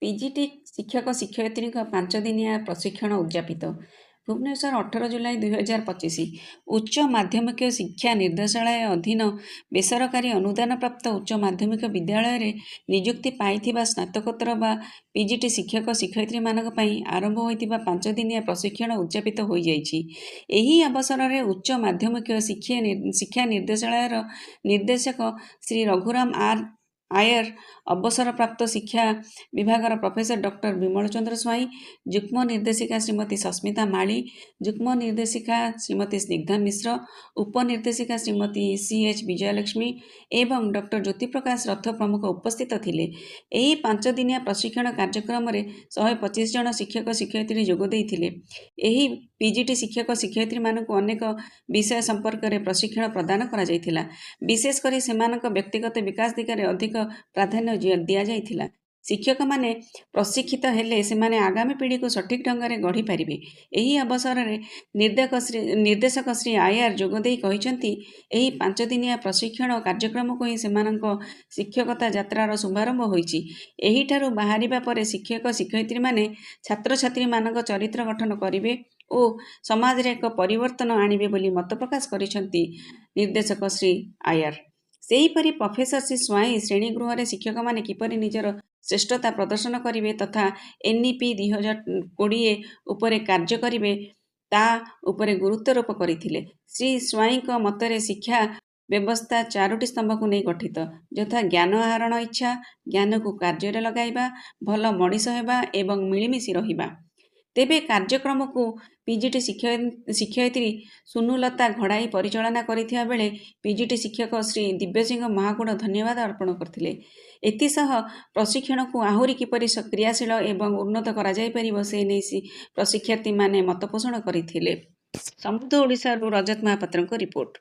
PGT ଶିକ୍ଷକ ଶିକ୍ଷୟିତ୍ରୀଙ୍କ 5 ଦିନିଆ ପ୍ରଶିକ୍ଷଣ ଉଦ୍ଯାପିତ। ଭୁବନେଶ୍ୱର 18 ଜୁଲାଇ 2025। ଉଚ୍ଚ ମାଧ୍ୟମିକ ଶିକ୍ଷା ନିର୍ଦ୍ଦେଶାଳୟ ଅଧୀନ ବେସରକାରୀ ଅନୁଦାନପ୍ରାପ୍ତ ଉଚ୍ଚ ମାଧ୍ୟମିକ ବିଦ୍ୟାଳୟରେ ନିଯୁକ୍ତି ପାଇଥିବା ସ୍ନାତକୋତ୍ତର ବା ପିଜିଟି ଶିକ୍ଷକ ଶିକ୍ଷୟିତ୍ରୀମାନଙ୍କ ପାଇଁ ଆରମ୍ଭ ହୋଇଥିବା 5 ଦିନିଆ ପ୍ରଶିକ୍ଷଣ ଉଦ୍ଯାପିତ ହୋଇଯାଇଛି। ଏହି ଅବସରରେ ଉଚ୍ଚ ମାଧ୍ୟମିକ ଶିକ୍ଷା ନିର୍ଦ୍ଦେଶାଳୟର ନିର୍ଦ୍ଦେଶକ ଶ୍ରୀ ରଘୁରାମ ଆୟର, ଅବସରପ୍ରାପ୍ତ ଶିକ୍ଷା ବିଭାଗର ପ୍ରଫେସର ଡକ୍ଟର ବିମଳ ଚନ୍ଦ୍ର ସ୍ୱାଇଁ, ଯୁଗ୍ମ ନିର୍ଦ୍ଦେଶିକା ଶ୍ରୀମତୀ ସସ୍ମିତା ମାଳି, ଯୁଗ୍ମ ନିର୍ଦ୍ଦେଶିକା ଶ୍ରୀମତୀ ସ୍ନିଗ୍ଧା ମିଶ୍ର, ଉପନିର୍ଦ୍ଦେଶିକା ଶ୍ରୀମତୀ ସି.ଏଚ୍. ବିଜୟଲକ୍ଷ୍ମୀ ଏବଂ ଡକ୍ଟର ଜ୍ୟୋତିପ୍ରକାଶ ରଥ ପ୍ରମୁଖ ଉପସ୍ଥିତ ଥିଲେ। ଏହି 5 ଦିନିଆ ପ୍ରଶିକ୍ଷଣ କାର୍ଯ୍ୟକ୍ରମରେ 125 ଜଣ ଶିକ୍ଷକ ଶିକ୍ଷୟିତ୍ରୀ ଯୋଗ ଦେଇଥିଲେ। ଏହି ପିଜିଟି ଶିକ୍ଷକ ଶିକ୍ଷୟିତ୍ରୀମାନଙ୍କୁ ଅନେକ ବିଷୟ ସମ୍ପର୍କରେ ପ୍ରଶିକ୍ଷଣ ପ୍ରଦାନ କରାଯାଇଥିଲା। ବିଶେଷ କରି ସେମାନଙ୍କ ବ୍ୟକ୍ତିଗତ ବିକାଶ ଦିଗରେ ଅଧିକ ପ୍ରାଧାନ୍ୟ ଦିଆଯାଇଥିଲା। ଶିକ୍ଷକମାନେ ପ୍ରଶିକ୍ଷିତ ହେଲେ ସେମାନେ ଆଗାମୀ ପିଢ଼ିକୁ ସଠିକ୍ ଢଙ୍ଗରେ ଗଢ଼ିପାରିବେ। ଏହି ଅବସରରେ ନିର୍ଦ୍ଦେଶକ ଶ୍ରୀ ଆୟାର ଯୋଗଦେଇ କହିଛନ୍ତି, ଏହି 5 ଦିନିଆ ପ୍ରଶିକ୍ଷଣ କାର୍ଯ୍ୟକ୍ରମକୁ ହିଁ ସେମାନଙ୍କ ଶିକ୍ଷକତା ଯାତ୍ରାର ଶୁଭାରମ୍ଭ ହୋଇଛି। ଏହିଠାରୁ ବାହାରିବା ପରେ ଶିକ୍ଷକ ଶିକ୍ଷୟିତ୍ରୀମାନେ ଛାତ୍ରଛାତ୍ରୀମାନଙ୍କ ଚରିତ୍ର ଗଠନ କରିବେ ଓ ସମାଜରେ ଏକ ପରିବର୍ତ୍ତନ ଆଣିବେ ବୋଲି ମତ ପ୍ରକାଶ କରିଛନ୍ତି ନିର୍ଦ୍ଦେଶକ ଶ୍ରୀ ଆୟାର। ସେହିପରି ପ୍ରଫେସର ଶ୍ରୀ ସ୍ୱାଇଁ ଶ୍ରେଣୀଗୃହରେ ଶିକ୍ଷକମାନେ କିପରି ନିଜର ଶ୍ରେଷ୍ଠତା ପ୍ରଦର୍ଶନ କରିବେ ତଥା ଏନ୍ଇପି 2020 ଉପରେ କାର୍ଯ୍ୟ କରିବେ ତା ଉପରେ ଗୁରୁତ୍ୱାରୋପ କରିଥିଲେ। ଶ୍ରୀ ସ୍ୱାଇଁଙ୍କ ମତରେ ଶିକ୍ଷା ବ୍ୟବସ୍ଥା 4ଟି ସ୍ତମ୍ଭକୁ ନେଇ ଗଠିତ, ଯଥା ଜ୍ଞାନ ଆହରଣ ଇଚ୍ଛା, ଜ୍ଞାନକୁ କାର୍ଯ୍ୟରେ ଲଗାଇବା, ଭଲ ମଣିଷ ହେବା ଏବଂ ମିଳିମିଶି ରହିବା। ତେବେ କାର୍ଯ୍ୟକ୍ରମକୁ ପିଜିଟି ଶିକ୍ଷୟିତ୍ରୀ ସୁନୁଲତା ଘଡ଼ାଇ ପରିଚାଳନା କରିଥିବା ବେଳେ ପିଜିଟି ଶିକ୍ଷକ ଶ୍ରୀ ଦିବ୍ୟସିଂହ ମହାକୁଡ଼ ଧନ୍ୟବାଦ ଅର୍ପଣ କରିଥିଲେ। ଏଥିସହ ପ୍ରଶିକ୍ଷଣକୁ ଆହୁରି କିପରି କ୍ରିୟାଶୀଳ ଏବଂ ଉନ୍ନତ କରାଯାଇପାରିବ ସେ ନେଇ ପ୍ରଶିକ୍ଷାର୍ଥୀମାନେ ମତପୋଷଣ କରିଥିଲେ। ସମୃଦ୍ଧ ଓଡ଼ିଶାରୁ ରଜତ ମହାପାତ୍ରଙ୍କ ରିପୋର୍ଟ।